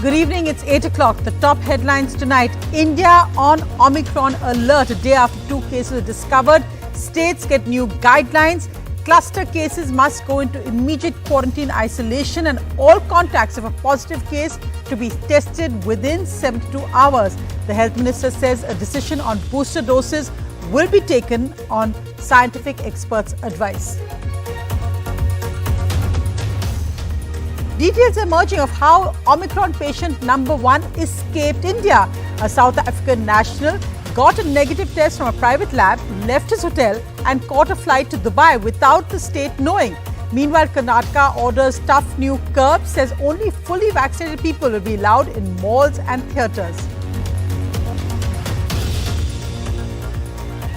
Good evening, it's 8 o'clock. The top headlines tonight. India on Omicron alert a day after 2 cases are discovered. States get new guidelines. Cluster cases must go into immediate quarantine isolation and all contacts of a positive case to be tested within 72 hours. The health minister says a decision on booster doses will be taken on scientific experts' advice. Details emerging of how Omicron patient number 1 escaped India. A South African national got a negative test from a private lab, left his hotel and caught a flight to Dubai without the state knowing. Meanwhile, Karnataka orders tough new curb, says only fully vaccinated people will be allowed in malls and theatres.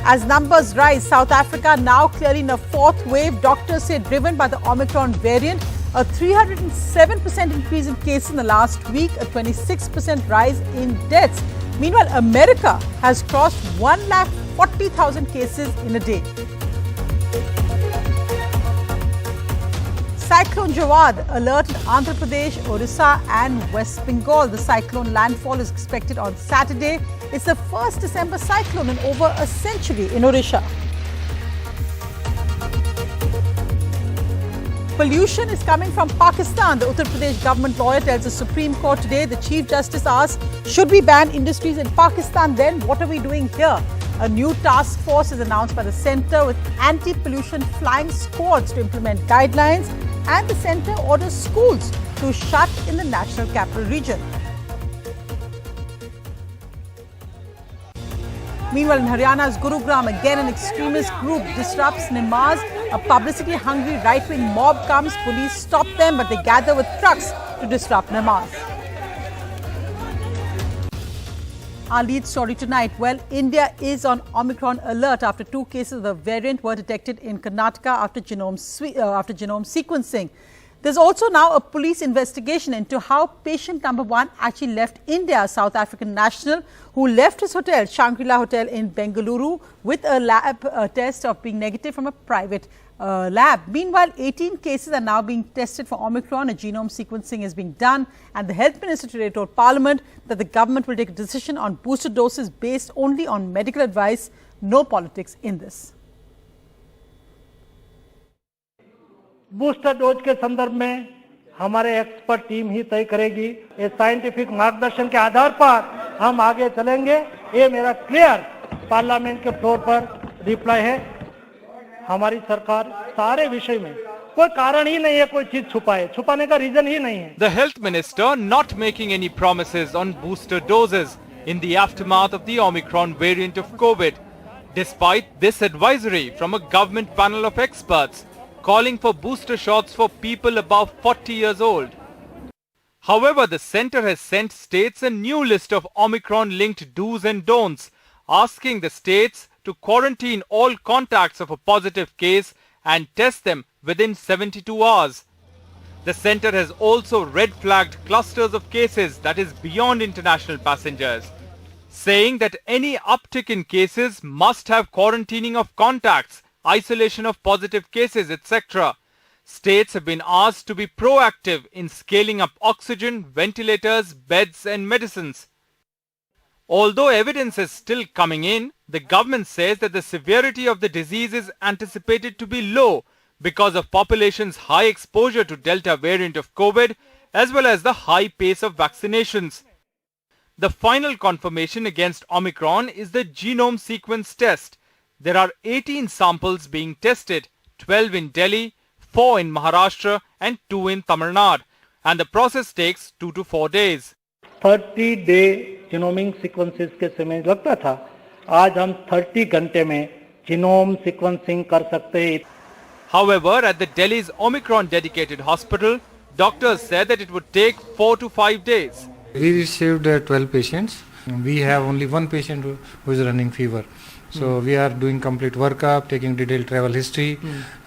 As numbers rise, South Africa now clearly in a fourth wave. Doctors say driven by the Omicron variant. A 307% increase in cases in the last week, a 26% rise in deaths. Meanwhile, America has crossed 140,000 cases in a day. Cyclone Jawad alert in Andhra Pradesh, Orissa and West Bengal. The cyclone landfall is expected on Saturday. It's the first December cyclone in over a century in Orissa. Pollution is coming from Pakistan. The Uttar Pradesh government lawyer tells the Supreme Court today the Chief Justice asked, should we ban industries in Pakistan then? What are we doing here? A new task force is announced by the centre with anti-pollution flying squads to implement guidelines, and the centre orders schools to shut in the National Capital Region. Meanwhile, in Haryana's Gurugram, again an extremist group disrupts Namaz. A publicity-hungry right-wing mob comes. Police stop them, but they gather with trucks to disrupt Namaz. Our lead story tonight. Well, India is on Omicron alert after 2 cases of the variant were detected in Karnataka after genome sequencing. There's also now a police investigation into how patient number 1 actually left India. A South African national who left his hotel, Shangri-La Hotel in Bengaluru, with a lab test of being negative from a private lab. Meanwhile, 18 cases are now being tested for Omicron. A genome sequencing is being done, and the health minister today told Parliament that the government will take a decision on booster doses based only on medical advice. No politics in this. Booster dose के संदर्भ में हमारे expert team ही तय करेगी। ये scientific मार्गदर्शन के आधार पर हम आगे चलेंगे। ये मेरा क्लियर पार्लियामेंट के फ्लोर पर रिप्लाई है। हमारी सरकार सारे विषय में कोई कारण ही नहीं है कोई चीज छुपाए, छुपाने का रीजन ही नहीं है। The health minister not making any promises on booster doses in the aftermath of the Omicron variant of COVID, despite this advisory from a government panel of experts calling for booster shots for people above 40 years old. However, the centre has sent states a new list of Omicron-linked do's and don'ts, asking the states to quarantine all contacts of a positive case and test them within 72 hours. The centre has also red-flagged clusters of cases that is beyond international passengers, saying that any uptick in cases must have quarantining of contacts, isolation of positive cases, etc. States have been asked to be proactive in scaling up oxygen, ventilators, beds and medicines. Although evidence is still coming in, the government says that the severity of the disease is anticipated to be low because of population's high exposure to Delta variant of COVID as well as the high pace of vaccinations. The final confirmation against Omicron is the genome sequence test. There are 18 samples being tested, 12 in Delhi, 4 in Maharashtra and 2 in Tamil Nadu, and the process takes 2 to 4 days. 30-day genomic sequences के समय लगता था, आज हम 30 घंटे में genome sequencing कर सकते हैं. However, at the Delhi's Omicron dedicated hospital, doctors said that it would take 4 to 5 days. We received 12 patients. We have only one patient who is running fever. So we are doing complete workup, taking detailed travel history.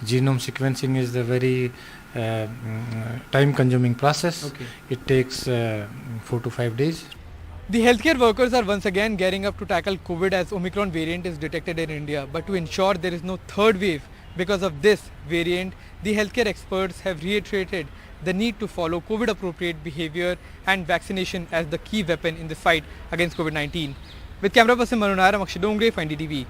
Genome sequencing is the very time-consuming process. Okay. It takes 4 to 5 days. The healthcare workers are once again gearing up to tackle COVID as Omicron variant is detected in India. But to ensure there is no third wave because of this variant, the healthcare experts have reiterated the need to follow COVID appropriate behavior and vaccination as the key weapon in the fight against COVID-19. With camera person Manu Nair, I'm Akshay Dongre for NDTV.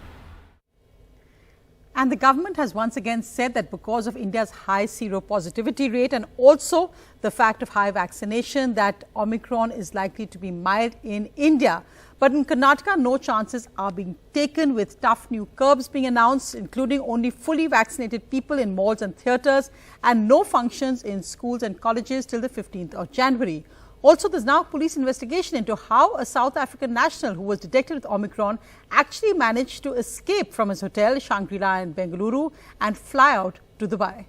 And the government has once again said that because of India's high seropositivity rate and also the fact of high vaccination, that Omicron is likely to be mild in India. But in Karnataka, no chances are being taken, with tough new curbs being announced, including only fully vaccinated people in malls and theatres, and no functions in schools and colleges till the 15th of January. Also, there's now a police investigation into how a South African national who was detected with Omicron actually managed to escape from his hotel, Shangri-La in Bengaluru, and fly out to Dubai.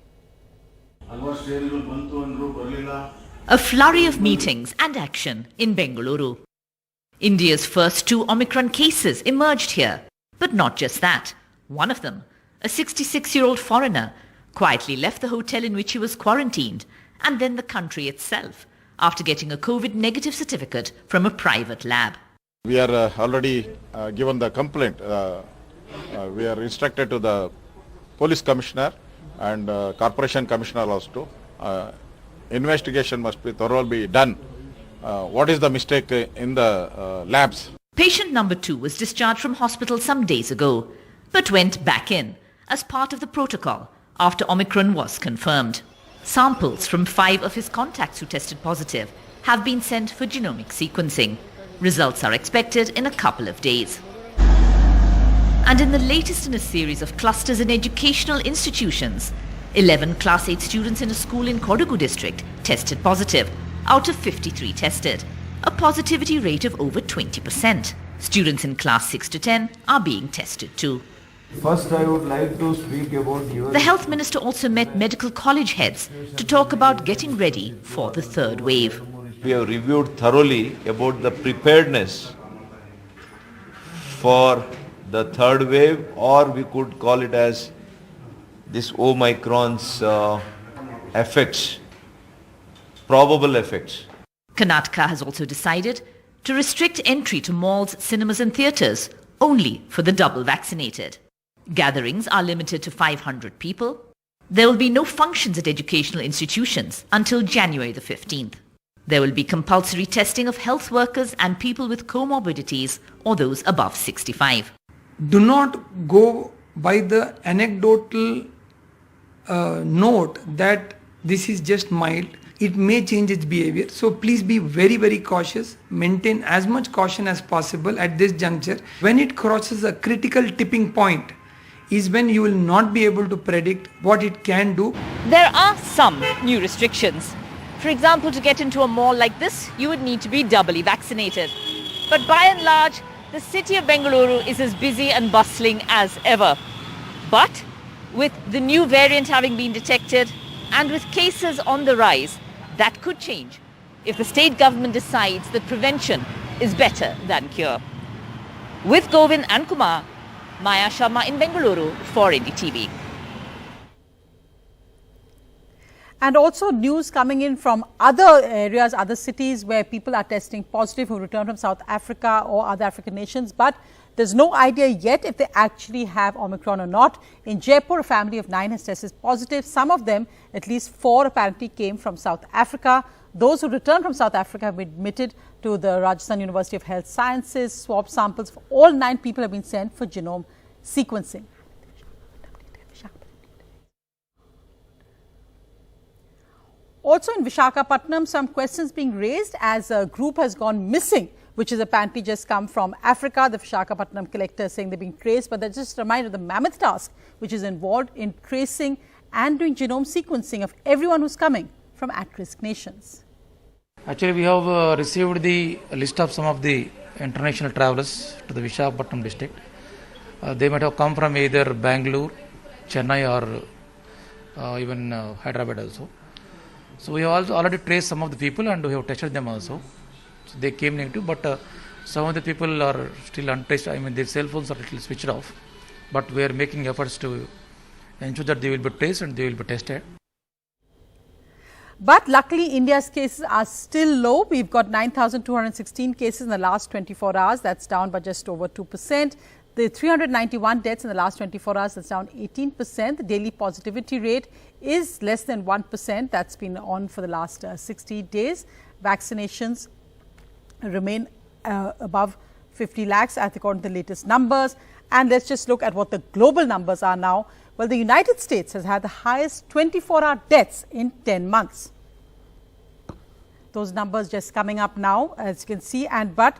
A flurry of meetings and action in Bengaluru. India's first 2 Omicron cases emerged here. But not just that. One of them, a 66-year-old foreigner, quietly left the hotel in which he was quarantined, and then the country itself, after getting a COVID negative certificate from a private lab. We are already given the complaint. We are instructed to the police commissioner and corporation commissioner also. Investigation must be thoroughly done. What is the mistake in the labs? Patient number 2 was discharged from hospital some days ago, but went back in as part of the protocol after Omicron was confirmed. Samples from 5 of his contacts who tested positive have been sent for genomic sequencing. Results are expected in a couple of days. And in the latest in a series of clusters in educational institutions, 11 Class 8 students in a school in Kodagu district tested positive out of 53 tested, a positivity rate of over 20%. Students in Class 6 to 10 are being tested too. First, I would like to speak about your... The Health Minister also met medical college heads to talk about getting ready for the third wave. We have reviewed thoroughly about the preparedness for the third wave, or we could call it as this Omicron's effects, probable effects. Karnataka has also decided to restrict entry to malls, cinemas and theatres only for the double vaccinated. Gatherings are limited to 500 people. There will be no functions at educational institutions until January the 15th. There will be compulsory testing of health workers and people with comorbidities or those above 65. Do not go by the anecdotal note that this is just mild. It may change its behavior. So please be very, very cautious. Maintain as much caution as possible at this juncture. When it crosses a critical tipping point is when you will not be able to predict what it can do. There are some new restrictions. For example, to get into a mall like this, you would need to be doubly vaccinated. But by and large, the city of Bengaluru is as busy and bustling as ever. But with the new variant having been detected and with cases on the rise, that could change if the state government decides that prevention is better than cure. With Govind and Kumar, Maya Sharma in Bengaluru for NDTV. And also news coming in from other areas, other cities where people are testing positive who return from South Africa or other African nations, but there's no idea yet if they actually have Omicron or not. In Jaipur, a family of 9 has tested positive. Some of them, at least 4, apparently came from South Africa. Those who returned from South Africa have been admitted to the Rajasthan University of Health Sciences. Swab samples for all 9 people have been sent for genome sequencing. Also in Visakhapatnam, some questions being raised as a group has gone missing, which is apparently just come from Africa. The Visakhapatnam collector saying they're being traced, but that's just a reminder of the mammoth task which is involved in tracing and doing genome sequencing of everyone who's coming from at-risk nations. Actually, we have received the list of some of the international travelers to the Visakhapatnam district. They might have come from either Bangalore, Chennai or even Hyderabad also. So we have also already traced some of the people and we have tested them also. So they came negative, but some of the people are still untraced. I mean, their cell phones are little switched off. But we are making efforts to ensure that they will be traced and they will be tested. But luckily, India's cases are still low. We've got 9,216 cases in the last 24 hours. That's down by just over 2%. The 391 deaths in the last 24 hours, that's down 18%. The daily positivity rate is less than 1%. That's been on for the last 60 days. Vaccinations remain above 50 lakhs, according to the latest numbers. And let's just look at what the global numbers are now. Well, the United States has had the highest 24-hour deaths in 10 months. Those numbers just coming up now, as you can see, but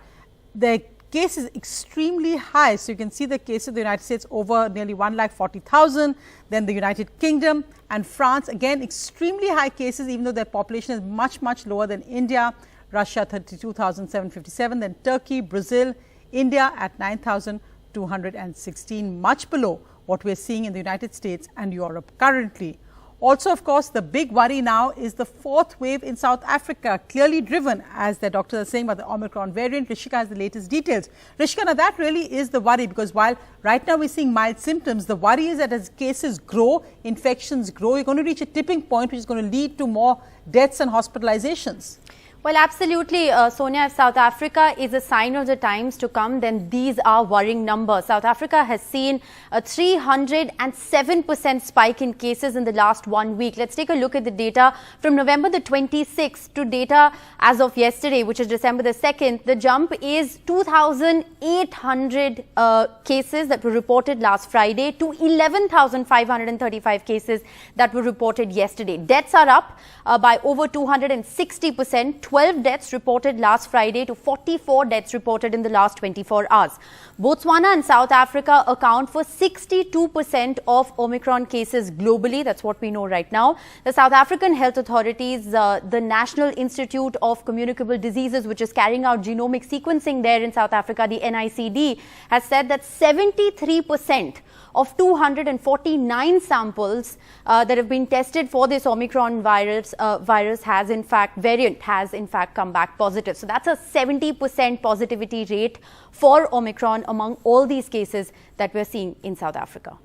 the case is extremely high. So you can see the case of the United States over nearly 1,40,000, then the United Kingdom and France, again extremely high cases, even though their population is much, much lower than India. Russia 32,757, then Turkey, Brazil, India at 9,216, much below what we're seeing in the United States and Europe currently. Also, of course, the big worry now is the fourth wave in South Africa, clearly driven, as the doctors are saying, by the Omicron variant. Rishika has the latest details. Rishika, now that really is the worry, because while right now we're seeing mild symptoms, the worry is that as cases grow, infections grow, you're going to reach a tipping point which is going to lead to more deaths and hospitalizations. Well, absolutely, Sonia. If South Africa is a sign of the times to come, then these are worrying numbers. South Africa has seen a 307% spike in cases in the last 1 week. Let's take a look at the data from November the 26th to data as of yesterday, which is December the 2nd. The jump is 2,800 cases that were reported last Friday to 11,535 cases that were reported yesterday. Deaths are up by over 260%. 12 deaths reported last Friday to 44 deaths reported in the last 24 hours. Botswana and South Africa account for 62% of Omicron cases globally. That's what we know right now. The South African health authorities, the National Institute of Communicable Diseases, which is carrying out genomic sequencing there in South Africa, the NICD, has said that 73% of 249 samples that have been tested for this Omicron variant has in fact come back positive. So that's a 70% positivity rate for Omicron among all these cases that we're seeing in South Africa.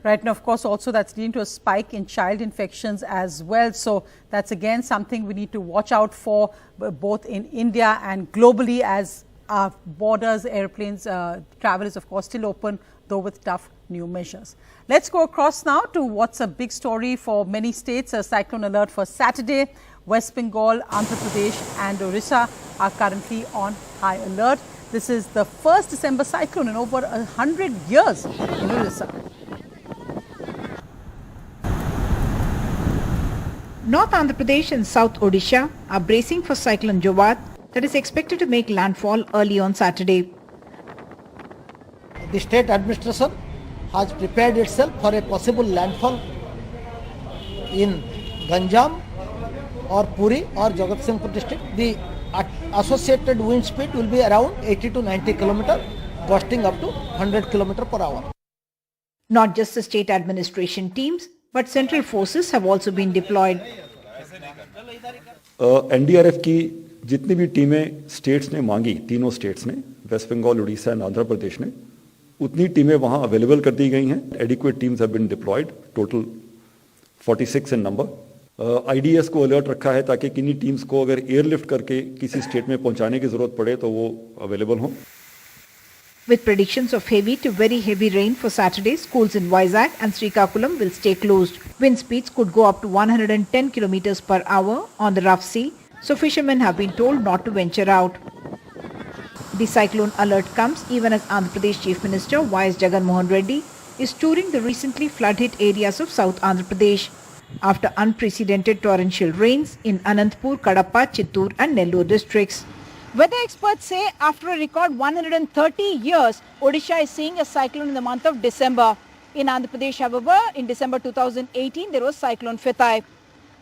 Right, and of course also that's leading to a spike in child infections as well. So that's again something we need to watch out for, both in India and globally, as our borders, airplanes, travel is of course still open, though with tough new measures. Let's go across now to what's a big story for many states. A cyclone alert for Saturday. West Bengal, Andhra Pradesh and Orissa are currently on high alert. This is the first December cyclone in over 100 years in Orissa. North Andhra Pradesh and South Odisha are bracing for Cyclone Jawad that is expected to make landfall early on Saturday. The state administration has prepared itself for a possible landfall in Ganjam or Puri or Jagatsinghpur district. The associated wind speed will be around 80 to 90 km, gusting up to 100 km per hour. Not just the state administration teams, but central forces have also been deployed. NDRF की जितनी भी टीमें states ने मांगी, तीनों states ने, West Bengal, Orissa and Andhra Pradesh ने, उतनी टीमें वहां अवेलेबल कर दी गई हैं. Adequate teams have been deployed, total 46 in number. IDS को अलर्ट रखा है ताकि किन्हीं टीम्स को अगर एयरलिफ्ट करके किसी स्टेट में पहुंचाने की जरूरत पड़े तो वो अवेलेबल हों. With predictions of heavy to very heavy rain for Saturday, schools in Vizag and Srikakulam will stay closed. Wind speeds could go up to 110 km per hour on the rough sea, so fishermen have been told not to venture out. The cyclone alert comes even as Andhra Pradesh Chief Minister Y.S. Jagan Mohan Reddy is touring the recently flood-hit areas of South Andhra Pradesh after unprecedented torrential rains in Anantapur, Kadapa, Chittoor and Nellore districts. Weather experts say after a record 130 years, Odisha is seeing a cyclone in the month of December. In Andhra Pradesh, however, in December 2018, there was Cyclone Fetai.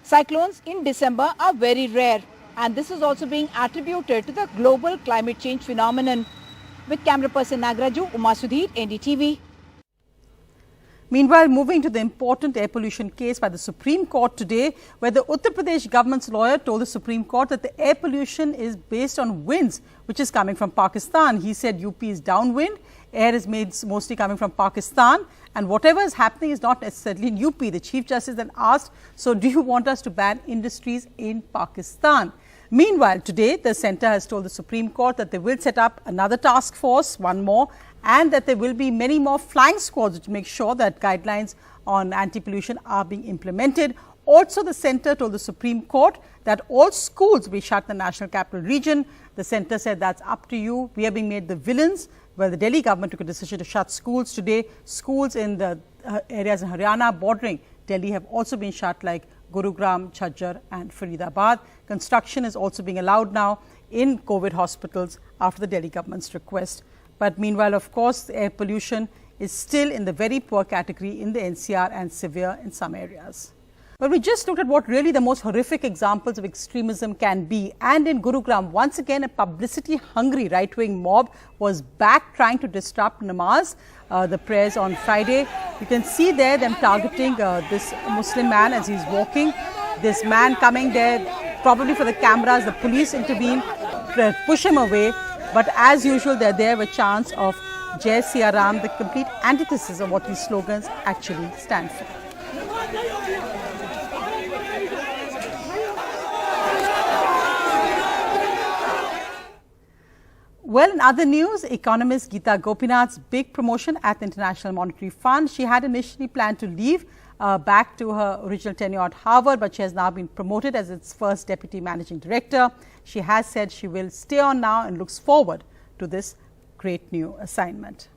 Cyclones in December are very rare, and this is also being attributed to the global climate change phenomenon. With camera person Nagraju, Uma Sudhir, NDTV. Meanwhile, moving to the important air pollution case by the Supreme Court today, where the Uttar Pradesh government's lawyer told the Supreme Court that the air pollution is based on winds, which is coming from Pakistan. He said UP is downwind, air is mostly coming from Pakistan, and whatever is happening is not necessarily in UP. The Chief Justice then asked, so do you want us to ban industries in Pakistan? Meanwhile, today, the centre has told the Supreme Court that they will set up another task force, one more, and that there will be many more flying squads to make sure that guidelines on anti-pollution are being implemented. Also, the centre told the Supreme Court that all schools will be shut in the National Capital Region. The centre said that's up to you. We are being made the villains. Well, the Delhi government took a decision to shut schools today. Schools in the areas in Haryana bordering Delhi have also been shut, like Gurugram, Chhajjar and Faridabad. Construction is also being allowed now in COVID hospitals after the Delhi government's request. But meanwhile, of course, air pollution is still in the very poor category in the NCR and severe in some areas. Well, we just looked at what really the most horrific examples of extremism can be. And in Gurugram, once again, a publicity-hungry right-wing mob was back trying to disrupt namaz, the prayers on Friday. You can see there them targeting this Muslim man as he's walking. This man coming there, probably for the cameras, the police intervene, push him away. But as usual, they're there with chants of Jai Siya Ram, the complete antithesis of what these slogans actually stand for. Well, in other news, economist Geeta Gopinath's big promotion at the International Monetary Fund. She had initially planned to leave back to her original tenure at Harvard, but she has now been promoted as its first deputy managing director. She has said she will stay on now and looks forward to this great new assignment.